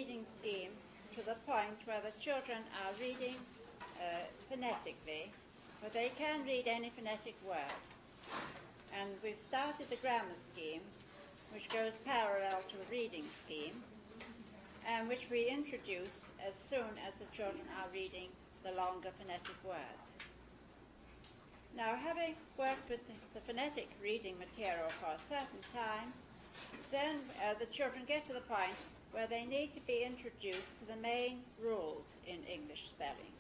reading scheme to the point where the children are reading phonetically, but they can read any phonetic word. And we've started the grammar scheme, which goes parallel to the reading scheme, and which we introduce as soon as the children are reading the longer phonetic words. Now, having worked with the phonetic reading material for a certain time, then the children get to the point where they need to be introduced to the main rules in English spelling.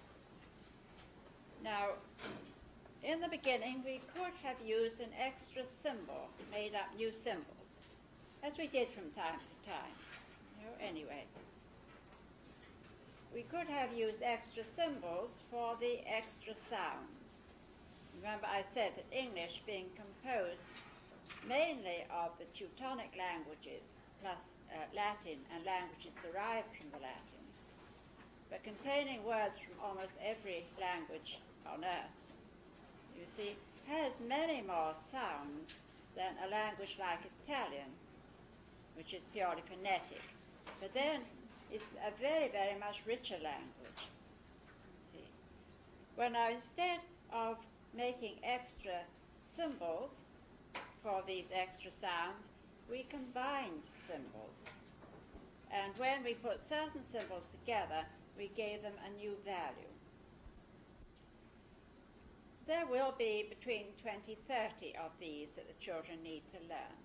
Now, in the beginning, we could have used an extra symbol, made up new symbols, as we did from time to time. Anyway, we could have used extra symbols for the extra sounds. Remember, I said that English, being composed mainly of the Teutonic languages, plus Latin and languages derived from the Latin, but containing words from almost every language on earth, you see, has many more sounds than a language like Italian, which is purely phonetic, but then it's a very, very much richer language. See, well, now, instead of making extra symbols for these extra sounds, we combined symbols. And when we put certain symbols together, we gave them a new value. There will be between 20, 30 of these that the children need to learn.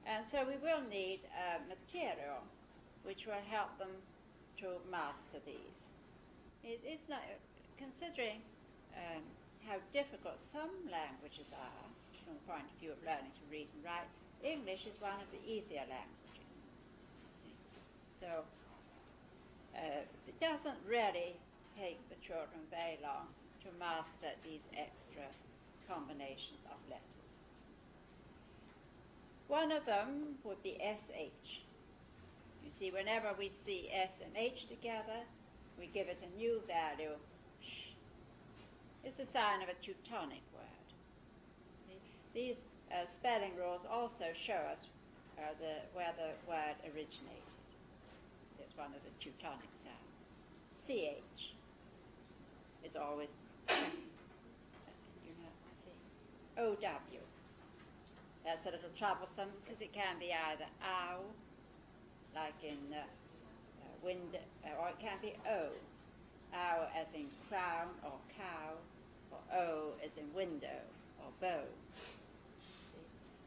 And so we will need material which will help them to master these. It is not, considering how difficult some languages are from the point of view of learning to read and write, English is one of the easier languages. See? So it doesn't really take the children very long to master these extra combinations of letters. One of them would be SH. You see, whenever we see S and H together, we give it a new value, sh. It's a sign of a Teutonic word. See? These spelling rules also show us where the word originated. See, it's one of the Teutonic sounds. CH is always, see, OW. That's a little troublesome because it can be either ow, like in wind, or it can be o. Ow as in crown or cow, or o as in window or bow. See?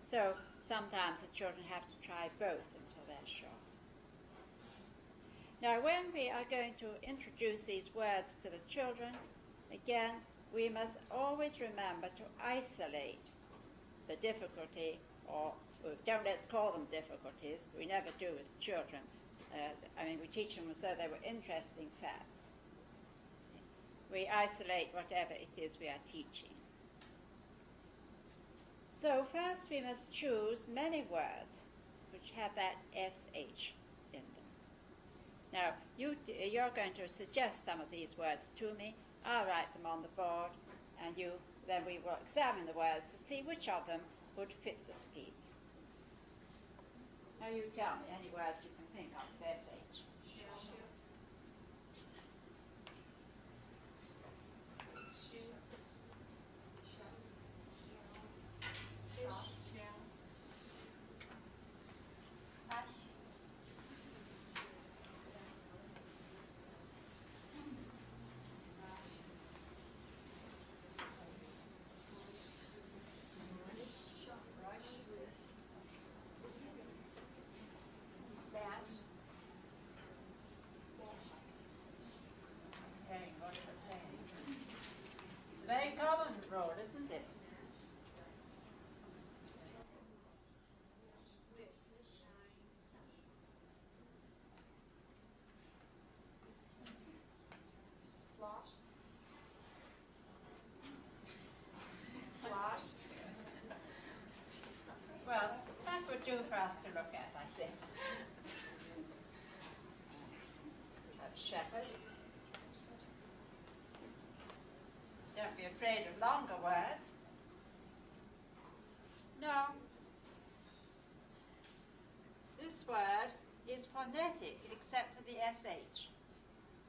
So sometimes the children have to try both until they're sure. Now, when we are going to introduce these words to the children, again, we must always remember to isolate the difficulty, or don't let's call them difficulties, we never do with the children. We teach them as though they were interesting facts. We isolate whatever it is we are teaching. So first we must choose many words which have that SH in them. Now, you're going to suggest some of these words to me. I'll write them on the board, and then we will examine the words to see which of them would fit the scheme. Now you tell me any words you can think of with SH. Shoe. Hush. Brush. Match. Hearing what you're saying. It's a very common rule, isn't it? Slosh. Slosh. Well, that would do for us to look at, I think. Shepherd. Don't be afraid of longer words. No. This word is for phonetic except for the SH.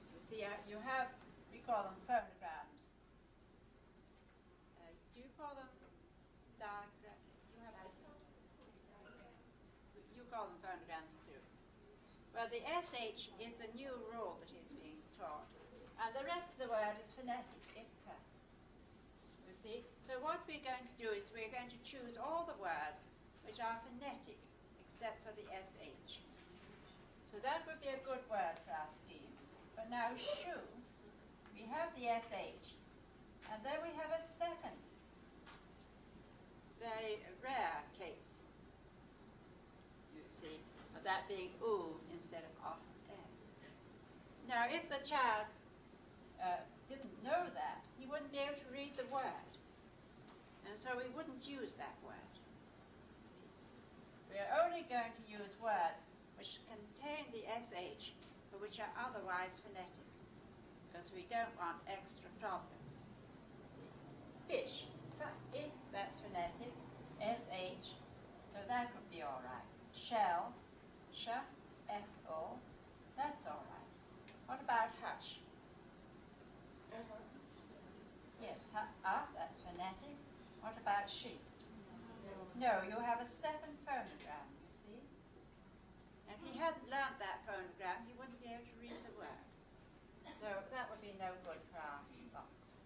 You see, you have, we call them phonograms. Do you call them diagrams? You call them phonograms too. Well, the SH is the new rule that is being taught. And the rest of the word is phonetic, IPA. You see? So what we're going to do is we're going to choose all the words which are phonetic except for the SH. So that would be a good word for our scheme. But now shoe, we have the SH, and then we have a second, very rare case, you see, of that being oo instead of ah. Now, if the child didn't know that, he wouldn't be able to read the word. And so we wouldn't use that word. See? We are only going to use words which contain the SH, but which are otherwise phonetic, because we don't want extra problems. See? Fish, that's phonetic, SH, so that would be all right. Shell, sh, F-O, that's all right. What about hush? Yes, that's phonetic. What about sheep? No, you have a second phonogram, you see. And if he hadn't learnt that phonogram, he wouldn't be able to read the word. So that would be no good for our box.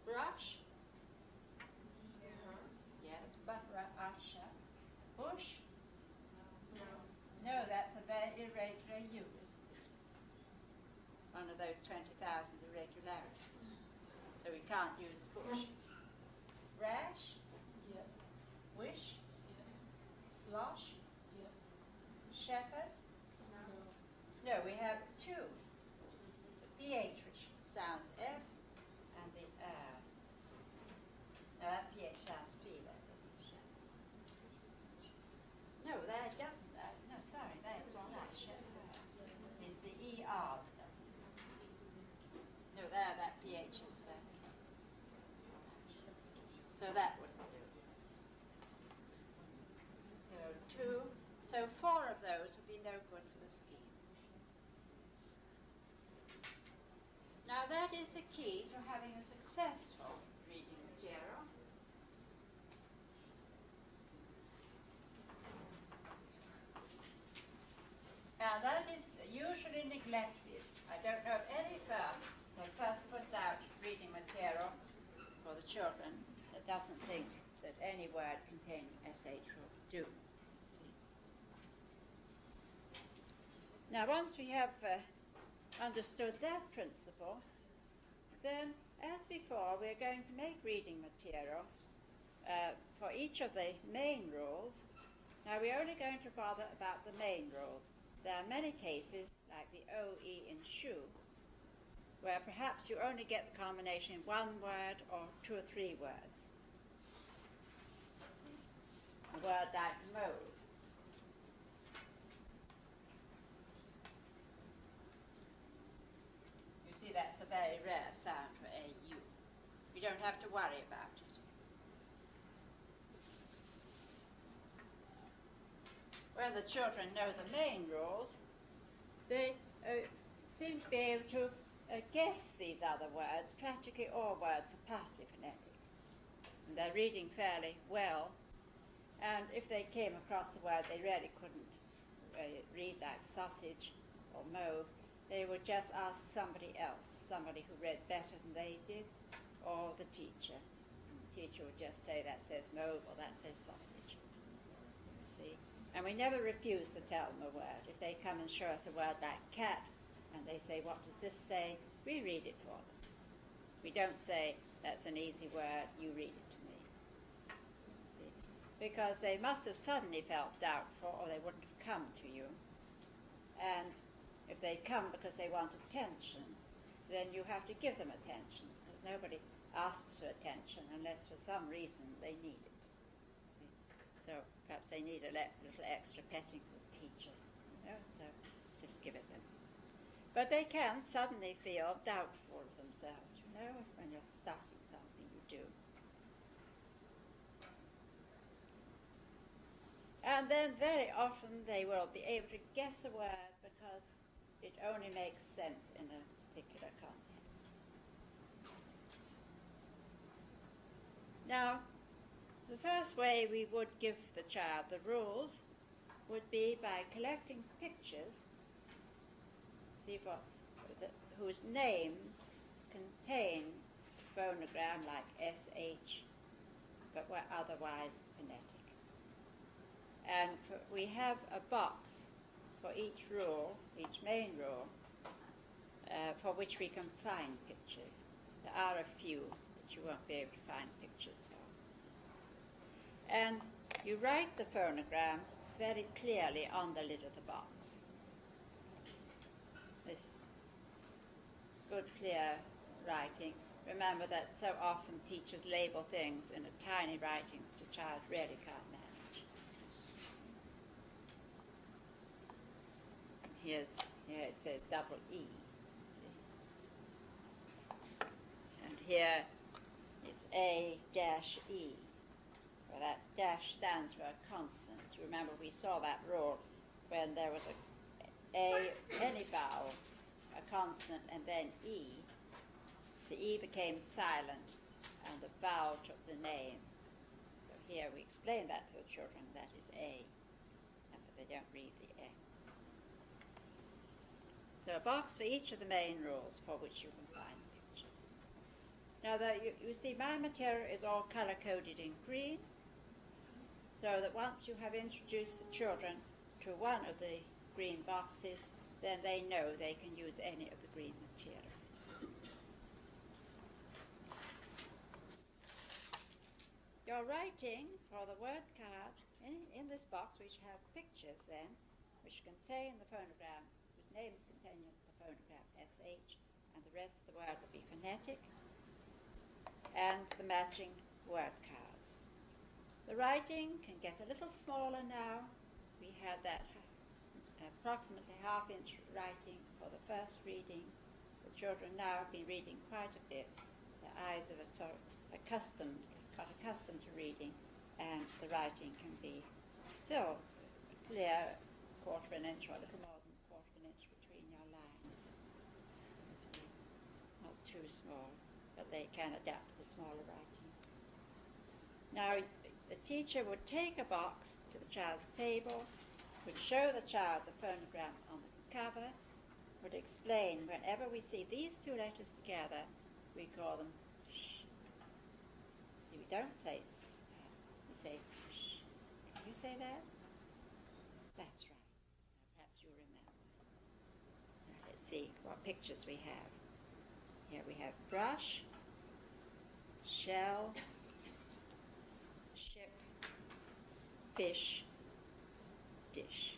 Brush? Yes, usher. Bush? No, that's a very irregular U, isn't it? One of those 20,000 irregularities. So we can't use bush. Rash? Yes. Wish? Yes. Slosh? Yes. Shepherd? No, we have two. The PH, which sounds F, and the no, that PH sounds P there, doesn't it? No, there it doesn't. No, sorry, that's all right. It's the ER that doesn't. No, there, that PH is. So that wouldn't do. So two. So four of those would be no good for the scheme. Now that is the key to having a successful reading material. Now that is usually neglected. I don't know of any firm that puts out reading material for the children that doesn't think that any word containing SH will do. See? Now once we have understood that principle, then as before we're going to make reading material for each of the main rules. Now we're only going to bother about the main rules. There are many cases, like the OE in shoe, where perhaps you only get the combination in one word or two or three words. See? A word like mauve. You see, that's a very rare sound for AU. You don't have to worry about it. When the children know the main rules, they seem to be able to guess these other words. Practically all words are partly phonetic. And they're reading fairly well. And if they came across a word they really couldn't read, like sausage or mauve, they would just ask somebody else, somebody who read better than they did, or the teacher. And the teacher would just say, that says mauve or that says sausage. You see? And we never refuse to tell them a word. If they come and show us a word like cat, and they say, what does this say? We read it for them. We don't say, that's an easy word, you read it to me. See? Because they must have suddenly felt doubtful, or they wouldn't have come to you. And if they come because they want attention, then you have to give them attention, because nobody asks for attention unless for some reason they need it. See? So perhaps they need a little extra petting from the teacher, so just give it them. But they can suddenly feel doubtful of themselves, when you're starting something, you do. And then very often they will be able to guess a word because it only makes sense in a particular context. Now, the first way we would give the child the rules would be by collecting pictures, whose names contained a phonogram like SH, but were otherwise phonetic. And we have a box for each rule, each main rule, for which we can find pictures. There are a few that you won't be able to find pictures for. And you write the phonogram very clearly on the lid of the box. This good, clear writing. Remember that so often teachers label things in a tiny writing that a child really can't manage. Here it says double E, see? And here is A-E. Well, that dash stands for a consonant. You remember we saw that rule when there was any vowel, a consonant, and then E. The E became silent, and the vowel took the name. So here we explain that to the children. That is A, but they don't read the A. So a box for each of the main rules for which you can find pictures. Now, you see my material is all color-coded in green, so that once you have introduced the children to one of the green boxes, then they know they can use any of the green material. Your writing for the word cards in this box, which have pictures then, which contain the phonogram, whose names contain the phonogram SH, and the rest of the word will be phonetic, and the matching word cards. The writing can get a little smaller now. We had that approximately half-inch writing for the first reading. The children now have been reading quite a bit. Their eyes have got accustomed to reading, and the writing can be still clear, quarter an inch or a little more than quarter an inch between your lines. Not too small, but they can adapt to the smaller writing. Now, the teacher would take a box to the child's table, would show the child the phonogram on the cover, would explain whenever we see these two letters together, we call them sh. See, we don't say s, we say sh. Can you say that? That's right. Now, perhaps you remember. Now, let's see what pictures we have. Here we have brush, shell, ship, fish, dish.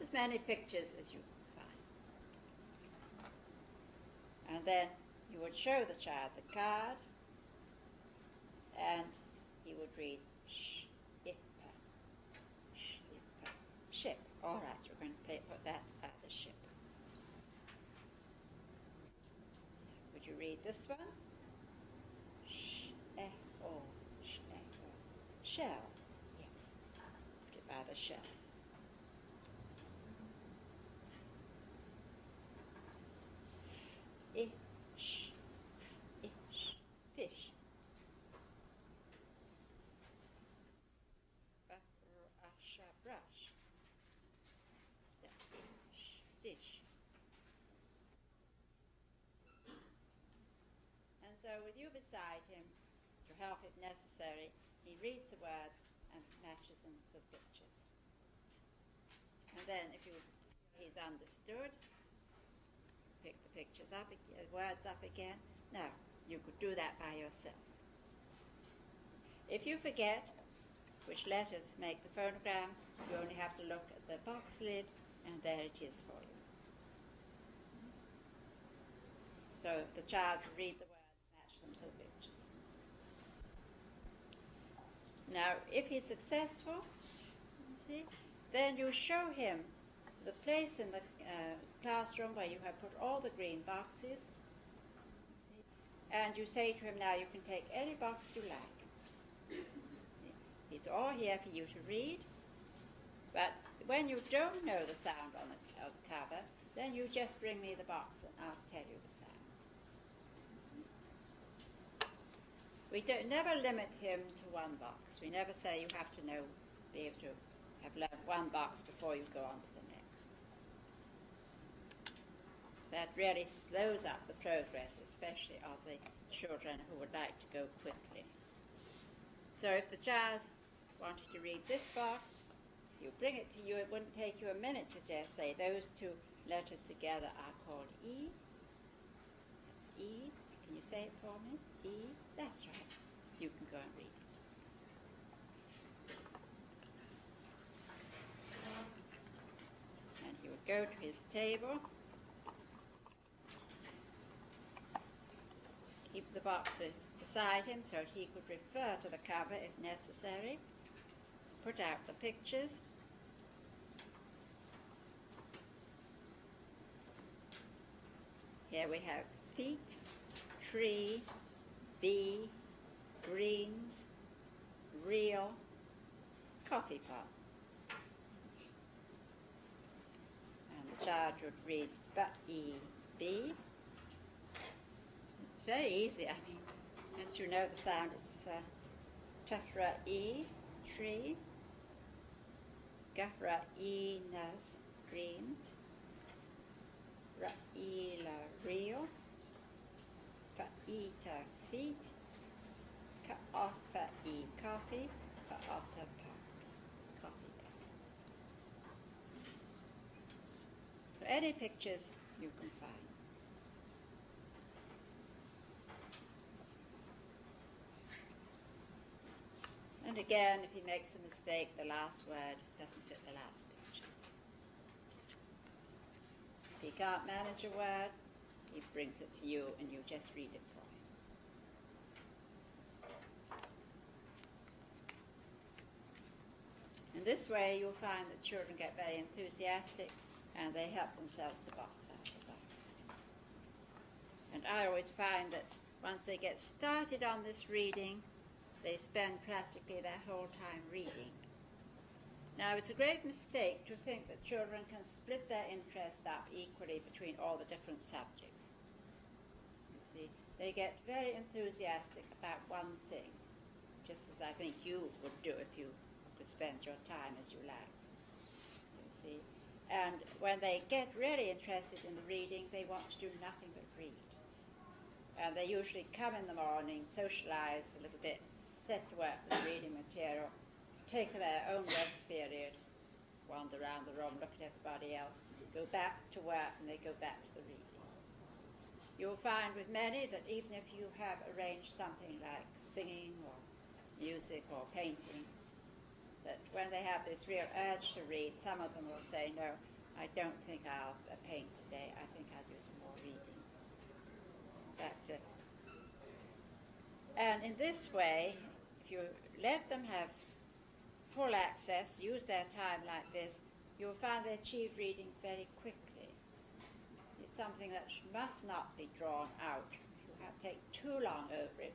As many pictures as you can find. And then you would show the child the card, and he would read shipper, shipper, ship. All right, we're going to put that at the ship. Would you read this one? Sh-e-o, sh-e-o. Shell, yes. Put it by the shell. Ish, fish. Brush. Dish. And so with you beside him, to help if necessary, he reads the words and matches them to the pictures. And then if he's understood, pick the pictures up, words up again. Now, you could do that by yourself. If you forget which letters make the phonogram, you only have to look at the box lid, and there it is for you. So the child will read the words, match them to the pictures. Now, if he's successful, you see, then you show him the place in the classroom where you have put all the green boxes, see, and you say to him, now you can take any box you like. See, it's all here for you to read, but when you don't know the sound on the cover, then you just bring me the box and I'll tell you the sound. We never limit him to one box. We never say you have to be able to have learned one box before you go on to the next. That really slows up the progress, especially of the children who would like to go quickly. So if the child wanted to read this box, you bring it to you, it wouldn't take you a minute to just say those two letters together are called E. That's E. Can you say it for me? E. That's right. You can go and read it. And he would go to his table, keep the box beside him so that he could refer to the cover if necessary, put out the pictures. Here we have feet, tree, bee, greens, reel, coffee pot. And the child would read B. It's very easy, I mean, once you know the sound, it's Tahra-E, tree, Gahra-E-nas, greens, Ra-E-la, reel, Fa-E-ta, feet, Ka-ofa-E, coffee, Fa-ota, pot, coffee pot. So any pictures you can find. And again, if he makes a mistake, the last word doesn't fit the last picture. If he can't manage a word, he brings it to you and you just read it for him. In this way, you'll find that children get very enthusiastic and they help themselves to box out the box. And I always find that once they get started on this reading, they spend practically their whole time reading. Now, it's a great mistake to think that children can split their interest up equally between all the different subjects. You see, they get very enthusiastic about one thing, just as I think you would do if you could spend your time as you liked. You see, and when they get really interested in the reading, they want to do nothing but read. And they usually come in the morning, socialize a little bit, set to work with reading material, take their own rest period, wander around the room, look at everybody else, go back to work, and they go back to the reading. You'll find with many that even if you have arranged something like singing or music or painting, that when they have this real urge to read, some of them will say, no, I don't think I'll paint today, I think I'll do some more reading. And in this way, if you let them have full access, use their time like this, you'll find they achieve reading very quickly. It's something that must not be drawn out. If you take too long over it,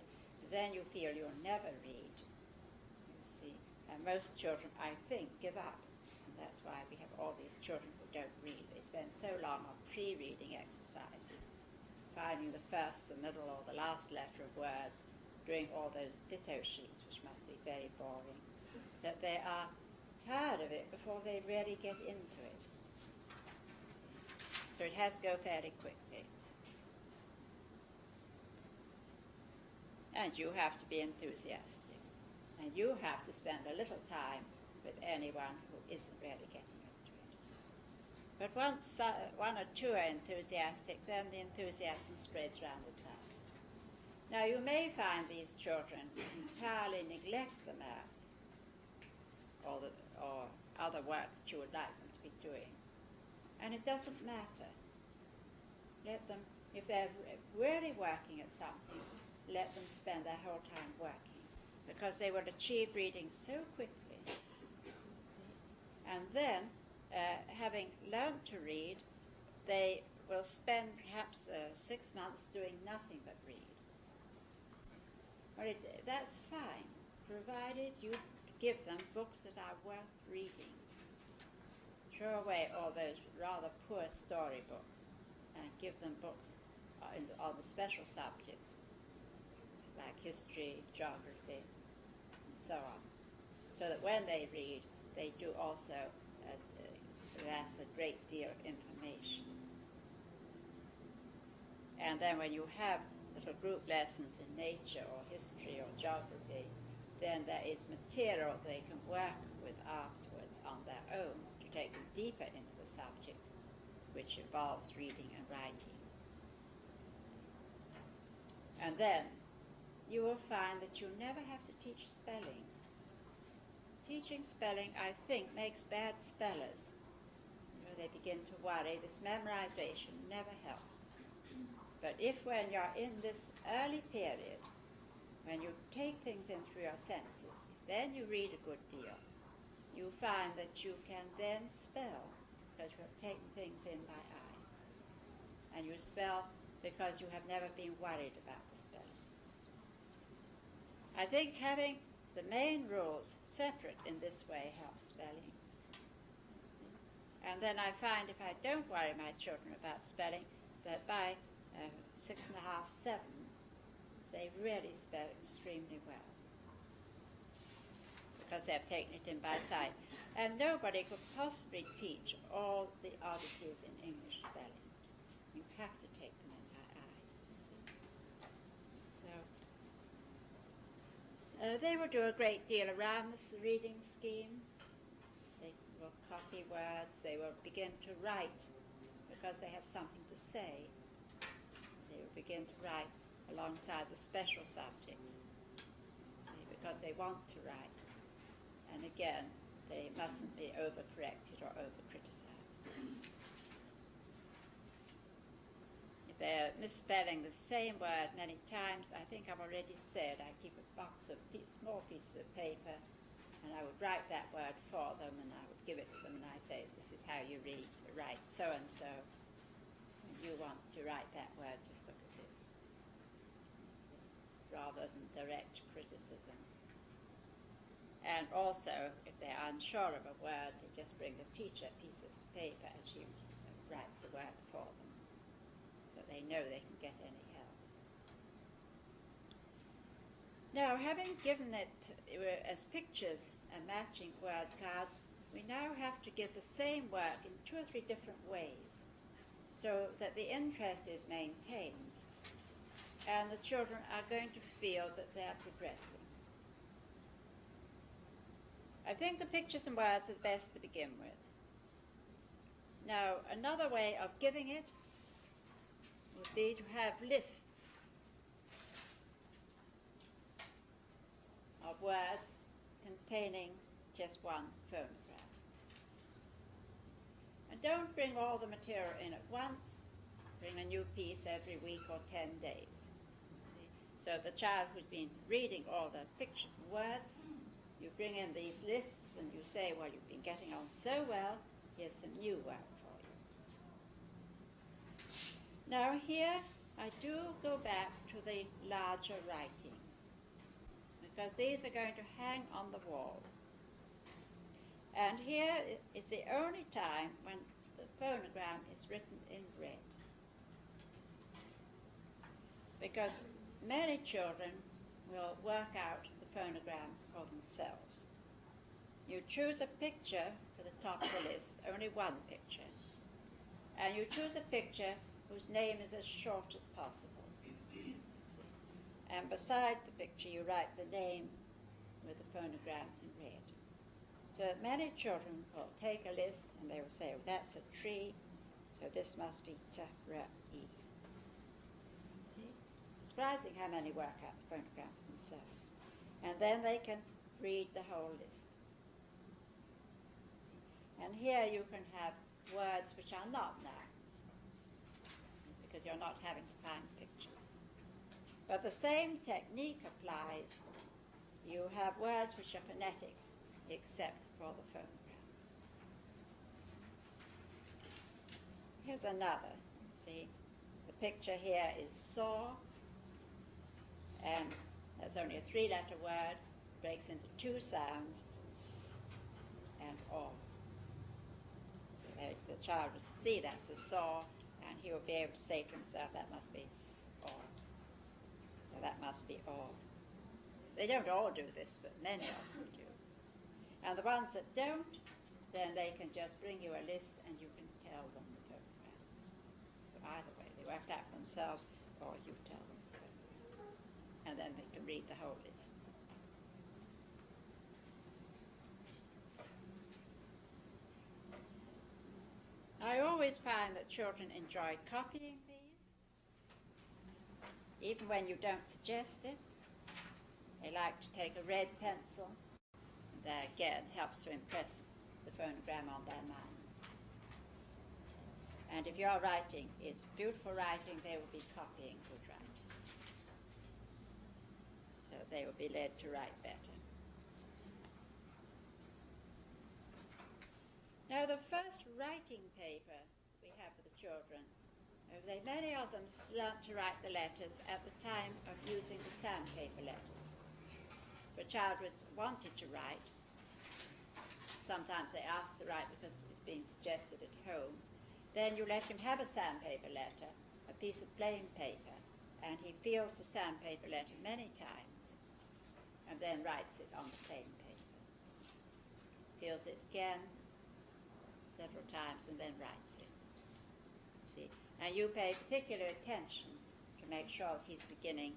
then you feel you'll never read. You see, and most children, I think, give up. And that's why we have all these children who don't read. They spend so long on pre-reading exercises, finding the first, the middle, or the last letter of words, doing all those ditto sheets, which must be very boring, that they are tired of it before they really get into it. So it has to go fairly quickly. And you have to be enthusiastic. And you have to spend a little time with anyone who isn't really getting into it. But once one or two are enthusiastic, then the enthusiasm spreads around the class. Now, you may find these children entirely neglect the math or other work that you would like them to be doing. And it doesn't matter. Let them, if they're really working at something, let them spend their whole time working, because they will achieve reading so quickly. And then, having learned to read, they will spend perhaps 6 months doing nothing but read. But that's fine, provided you give them books that are worth reading. throw away all those rather poor storybooks and give them books on the special subjects like history, geography, and so on, so that when they read, they do also amass a great deal of information. And then when you have little group lessons in nature or history or geography, then there is material they can work with afterwards on their own to take them deeper into the subject, which involves reading and writing. And then you will find that you never have to teach spelling. Teaching spelling, I think, makes bad spellers. They begin to worry. This memorization never helps. But if when you're in this early period, when you take things in through your senses, then you read a good deal, you find that you can then spell because you have taken things in by eye. And you spell because you have never been worried about the spelling. I think having the main rules separate in this way helps spelling. And then I find if I don't worry my children about spelling, that by 6.5, 7, they really spell extremely well because they have taken it in by sight. And nobody could possibly teach all the oddities in English spelling. You have to take them in by eye. You see? So they will do a great deal around this reading scheme. They will copy words. They will begin to write because they have something to say. They will begin to write alongside the special subjects, see, because they want to write. And again, they mustn't be overcorrected or overcriticized. If they're misspelling the same word many times, I think I've already said I keep a box of small pieces of paper, and I would write that word for them, and I would give it to them, and I say, this is how you write so-and-so. When you want to write that word, just look at this, rather than direct criticism. And also, if they're unsure of a word, they just bring the teacher a piece of paper and she writes the word for them, so they know they can get any help. Now, having given it as pictures and matching word cards, we now have to give the same work in 2 or 3 different ways so that the interest is maintained and the children are going to feel that they're progressing. I think the pictures and words are the best to begin with. Now, another way of giving it would be to have lists of words containing just one phonograph. And don't bring all the material in at once. Bring a new piece every week or 10 days. See? So the child who's been reading all the pictures and words, you bring in these lists and you say, well, you've been getting on so well, here's some new work for you. Now here I do go back to the larger writing, because these are going to hang on the wall. And here is the only time when the phonogram is written in red, because many children will work out the phonogram for themselves. You choose a picture for the top of the list, only one picture, and you choose a picture whose name is as short as possible. See? And beside the picture you write the name with the phonogram in red. So that many children will take a list and they will say, oh, that's a tree, so this must be T-R-E. See? Surprising how many work out the phonogram for themselves. And then they can read the whole list. And here you can have words which are not nouns, because you're not having to find pictures. But the same technique applies. You have words which are phonetic, except for the phonogram. Here's another. See, the picture here is saw, and there's only a 3-letter word, breaks into 2 sounds, s and o. The child will see that's a saw, and he will be able to say to himself, that must be saw. So that must be or. They don't all do this, but many of them do. And the ones that don't, then they can just bring you a list and you can tell them the phonogram. So either way, they work that for themselves or you tell them the phonogram. And then they can read the whole list. I always find that children enjoy copying these, even when you don't suggest it. They like to take a red pencil, and that again helps to impress the phonogram on their mind. And if your writing is beautiful writing, they will be copying good writing. So they will be led to write better. Now, the first writing paper we have for the children, many of them learnt to write the letters at the time of using the sandpaper letters. If a child wanted to write, sometimes they ask to write because it's being suggested at home, then you let him have a sandpaper letter, a piece of plain paper, and he feels the sandpaper letter many times and then writes it on the plain paper. Feels it again several times and then writes it. See? And you pay particular attention to make sure that he's beginning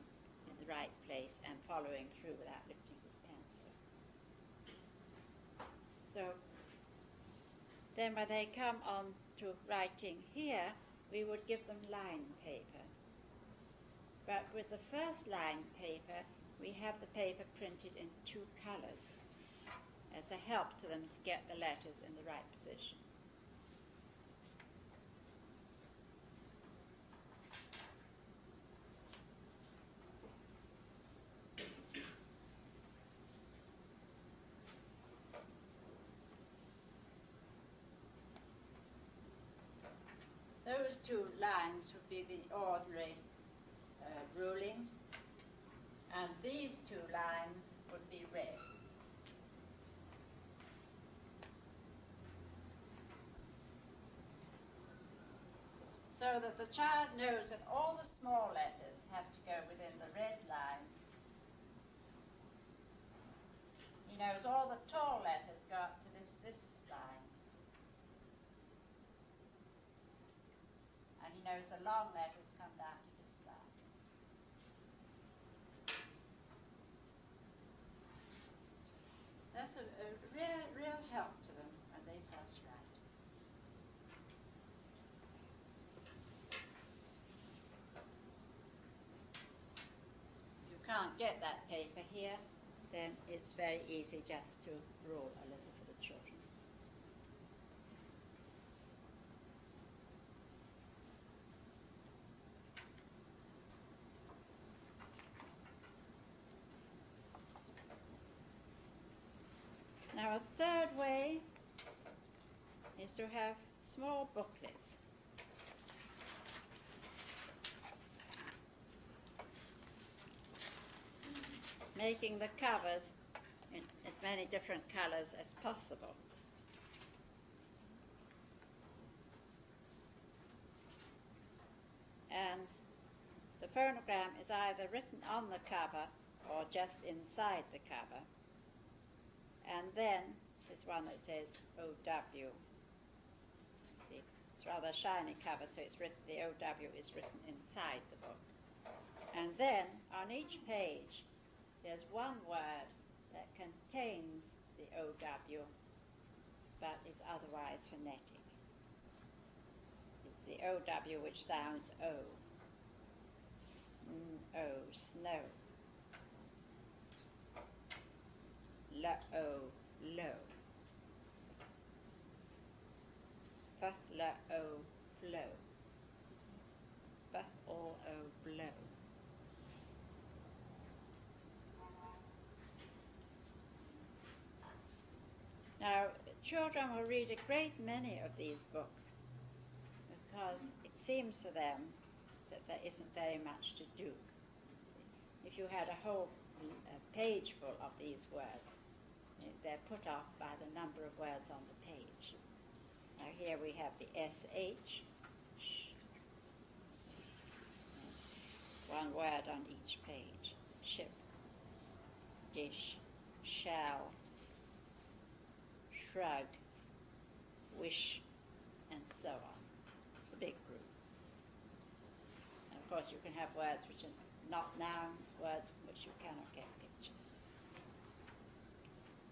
in the right place and following through without lifting his pencil. So then when they come on to writing here, we would give them line paper. But with the first line paper, we have the paper printed in 2 colors as a help to them to get the letters in the right position. Those 2 lines would be the ordinary ruling, and these 2 lines would be red. So that the child knows that all the small letters have to go within the red lines. He knows all the tall letters go up to this line. And he knows the long letters come down to this line. That's a real help to them when they first write. If you can't get that paper here, then it's very easy just to rule a little for the children. Now, a third way is to have small booklets. Making the covers in as many different colors as possible. And the phonogram is either written on the cover or just inside the cover. And then, this is one that says OW. See, it's rather a shiny cover, so it's written, the OW is written inside the book. And then, on each page, there's one word that contains the OW, but is otherwise phonetic. It's the OW which sounds O. O, snow. L-O, low. F-L-O, flow. B-O-O, blow. Now, children will read a great many of these books because it seems to them that there isn't very much to do. See? If you had a whole page full of these words, they're put off by the number of words on the page. Now here we have the SH. One word on each page. Ship, dish, shall, shrug, wish, and so on. It's a big group. And of course you can have words which are not nouns, words from which you cannot get pictures.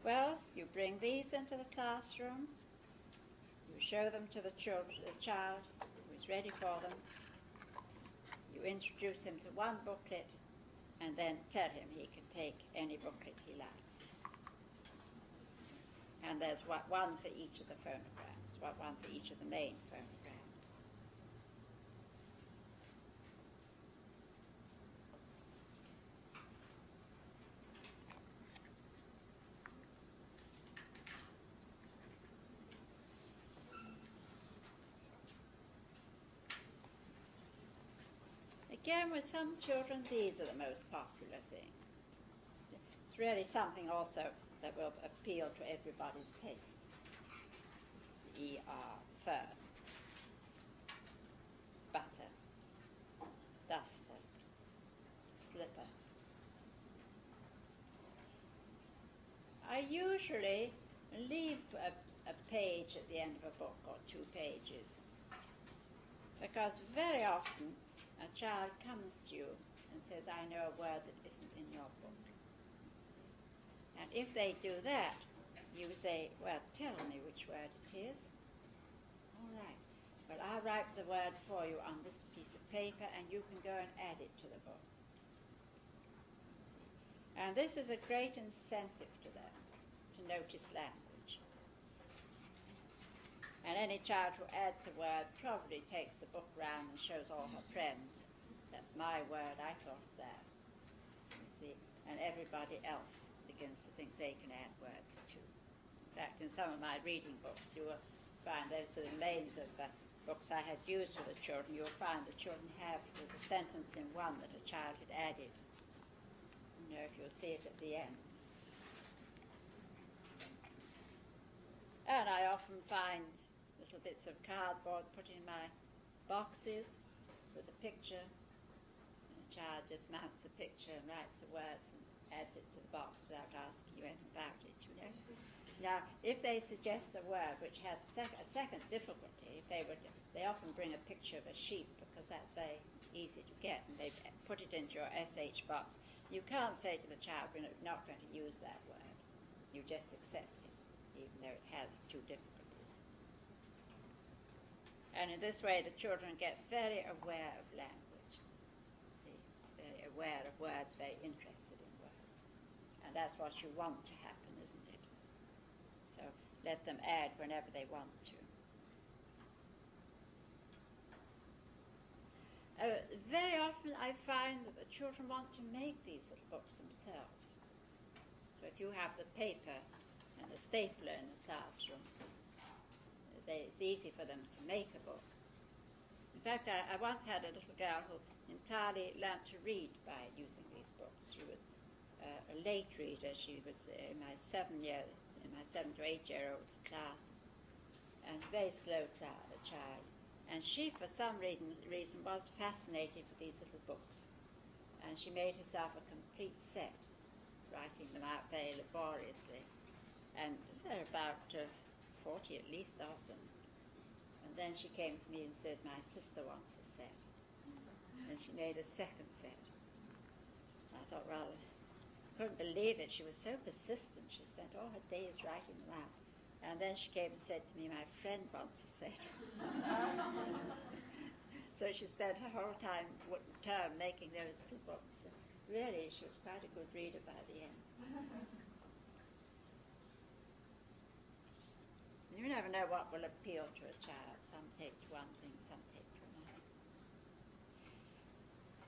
Well, you bring these into the classroom, you show them to the child who is ready for them, you introduce him to one booklet, and then tell him he can take any booklet he likes. And there's one for each of the phonograms, one for each of the main phonograms. Again, with some children, these are the most popular thing. It's really something also that will appeal to everybody's taste. This is ER, fur, butter, duster, slipper. I usually leave a page at the end of a book, or 2 pages, because very often a child comes to you and says, I know a word that isn't in your book. And if they do that, you say, well, tell me which word it is. All right. Well, I'll write the word for you on this piece of paper, and you can go and add it to the book. And this is a great incentive to them to notice language. And any child who adds a word probably takes the book round and shows all her friends. That's my word, I thought of that. You see, and everybody else begins to think they can add words too. In fact, in some of my reading books, you will find those are the names of books I had used for the children. You'll find the children have, there's a sentence in one that a child had added. You know, if you'll see it at the end. And I often find little bits of cardboard put in my boxes with a picture. And a child just mounts the picture and writes the words and adds it to the box without asking you anything about it, you know. Now, if they suggest a word which has a second difficulty, they often bring a picture of a sheep, because that's very easy to get, and they put it into your SH box. You can't say to the child, we're not going to use that word. You just accept it, even though it has 2 difficulties. And in this way, the children get very aware of language. See, very aware of words, very interested in words. And that's what you want to happen, isn't it? So let them add whenever they want to. Very often I find that the children want to make these little books themselves. So if you have the paper and the stapler in the classroom, it's easy for them to make a book. In fact, I once had a little girl who entirely learnt to read by using these books. She was a late reader. She was in my 7 to 8 year old's class, and very slow child. And she, for some reason, was fascinated with these little books. And she made herself a complete set, writing them out very laboriously. And there are about 40 at least of them. And then she came to me and said, my sister wants a set. And she made a second set. And I thought, well, I couldn't believe it. She was so persistent. She spent all her days writing them out. And then she came and said to me, my friend wants a set. So she spent her whole term making those little books. Really, she was quite a good reader by the end. You never know what will appeal to a child. Some take to one thing, some take to another.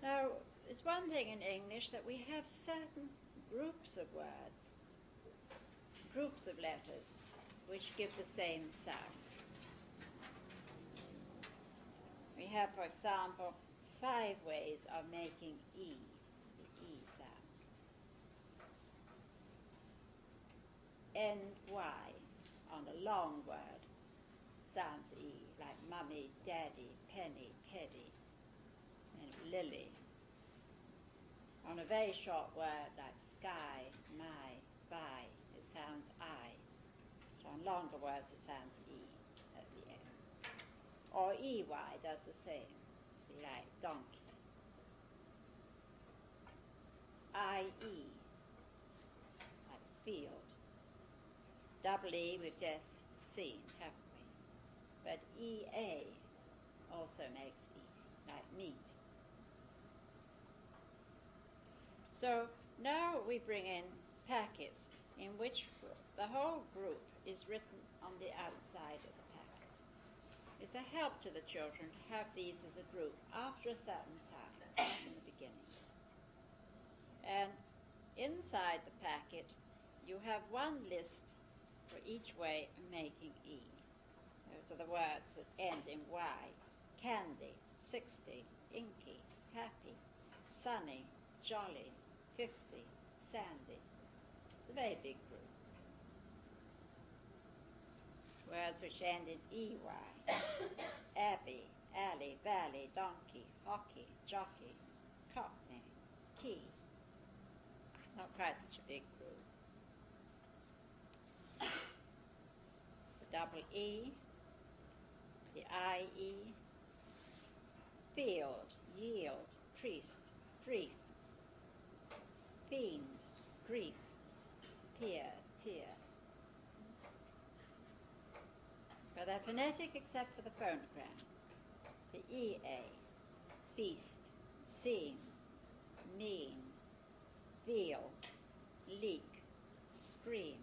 Now, it's one thing in English that we have certain groups of words, groups of letters, which give the same sound. We have, for example, 5 ways of making E, the E sound. N-Y on a long word sounds E, like mummy, daddy, penny, teddy, and lily. On a very short word like sky, my, by, it sounds I. So on longer words it sounds E at the end. Or EY does the same. See, like donkey. IE, like field. Double E we've just seen, haven't we? But EA also makes E, like neat. So now we bring in packets in which the whole group is written on the outside of the packet. It's a help to the children to have these as a group after a certain time, not in the beginning. And inside the packet you have one list for each way of making E. Those are the words that end in Y. Candy, 60, inky, happy, sunny, jolly, 50, sandy. It's a very big group. Words which end in EY. Abbey, alley, valley, donkey, hockey, jockey, cockney, key. Not quite such a big group. The double E, the IE, field, yield, priest, brief, fiend, grief, peer, tear. But they're phonetic except for the phonogram. The EA, feast, seam, mean, veal, leak, scream,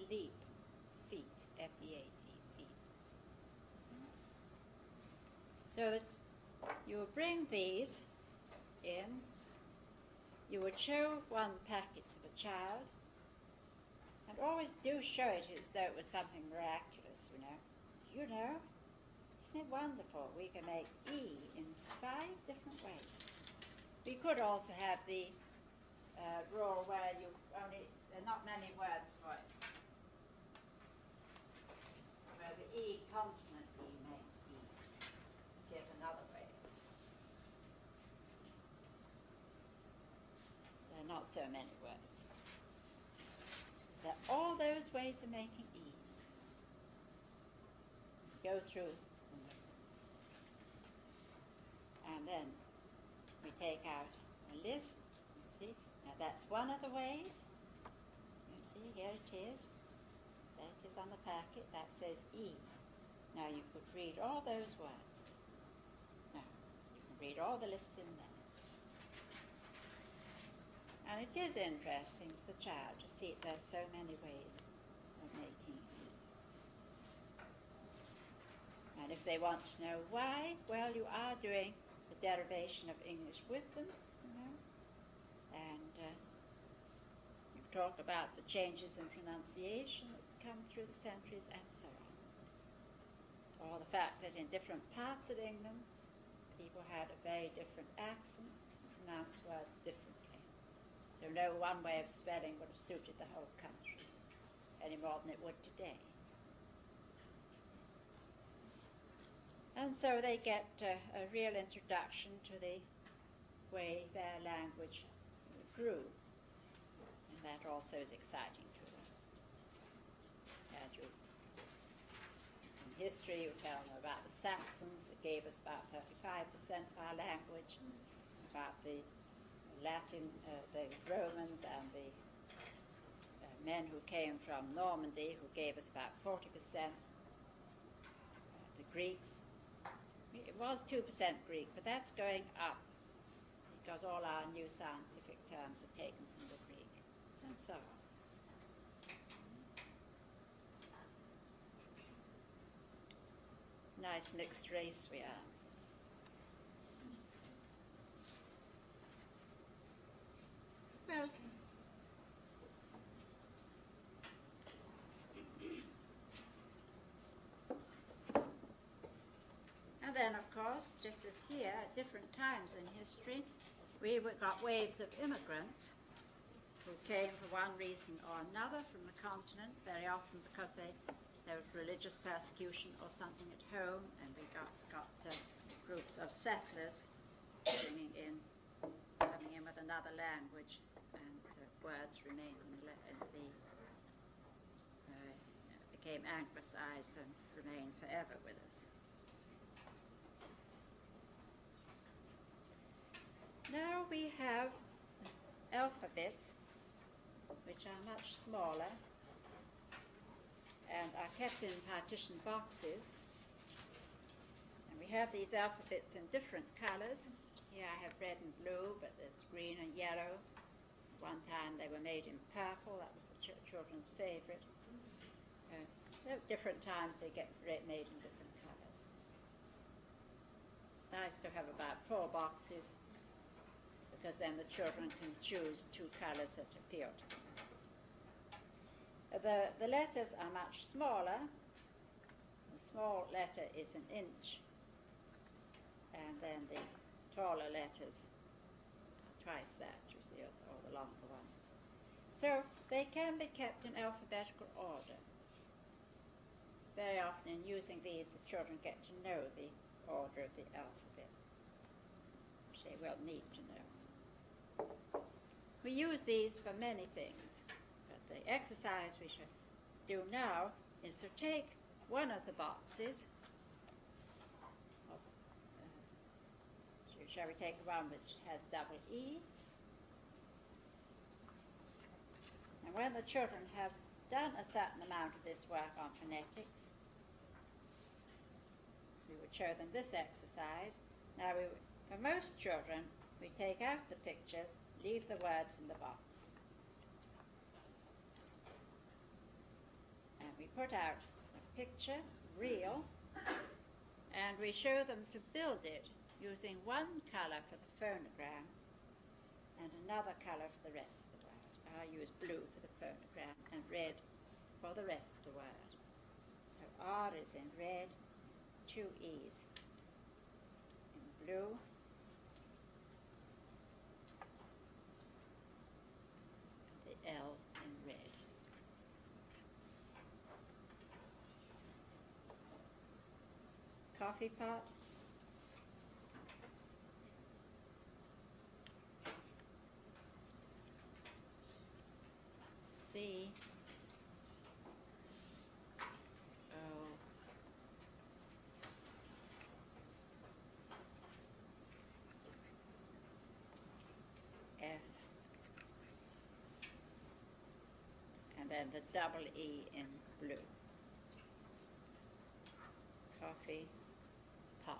leap, feet, F-E-A-T, feet. So that you will bring these in, you would show one packet to the child, and always do show it as though it was something miraculous, you know. You know, isn't it wonderful? We can make E in 5 different ways. We could also have the rule where you only, there are not many words for it, where the E consonant E makes E. It's yet another way. There are not so many words. There are all those ways of making E. Go through and then we take out a list. You see, now that's one of the ways. You see, here it is. There it is on the packet. That says E. Now you could read all those words. Now you can read all the lists in there. And it is interesting to the child to see there's so many ways of making E. And if they want to know why, well, you are doing the derivation of English with them, you know, and you talk about the changes in pronunciation that come through the centuries and so on. Or the fact that in different parts of England, people had a very different accent and pronounced words differently. So no one way of spelling would have suited the whole country any more than it would today. And so they get a real introduction to the way their language grew. And that also is exciting to them. And in history, you tell them about the Saxons that gave us about 35% of our language, about the Latin, the Romans and the men who came from Normandy who gave us about 40%, the Greeks. It was 2% Greek, but that's going up because all our new scientific terms are taken from the Greek, and so on. Nice mixed race we are. Well, and then, of course, just as here, at different times in history, we got waves of immigrants who came for one reason or another from the continent, very often because they there was religious persecution or something at home, and we got groups of settlers coming in with another language, and words remained became anglicized and remained forever with us. Now we have alphabets, which are much smaller and are kept in partition boxes. And we have these alphabets in different colors. Here I have red and blue, but there's green and yellow. One time they were made in purple. That was the children's favorite. At different times they get made in different colors. Nice to have about 4 boxes, because then the children can choose 2 colors that appeal to them. The letters are much smaller. The small letter is an inch, and then the taller letters are twice that, you see, or the longer ones. So they can be kept in alphabetical order. Very often in using these, the children get to know the order of the alphabet, which they will need to know. We use these for many things, but the exercise we should do now is to take one of the boxes. Shall we take one which has double E? And when the children have done a certain amount of this work on phonetics, we would show them this exercise. Now, for most children, we take out the pictures, leave the words in the box. And we put out a picture, real, and we show them to build it using one color for the phonogram and another color for the rest of the word. I'll use blue for the phonogram and red for the rest of the word. So R is in red, 2 E's in blue, and the L in red. Coffee pot, C, O, F, and then the double E in blue. Coffee pot.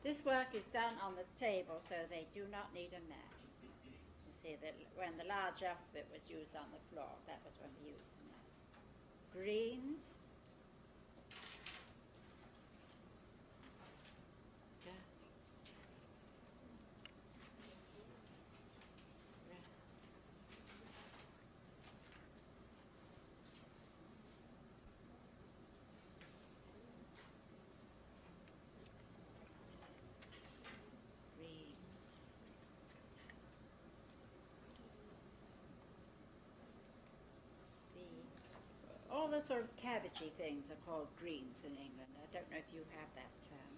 This work is done on the table, so they do not need a mat. You see that when the large alphabet was used on the floor, that was when we used the mat. Greens. All the sort of cabbagey things are called greens in England. I don't know if you have that term.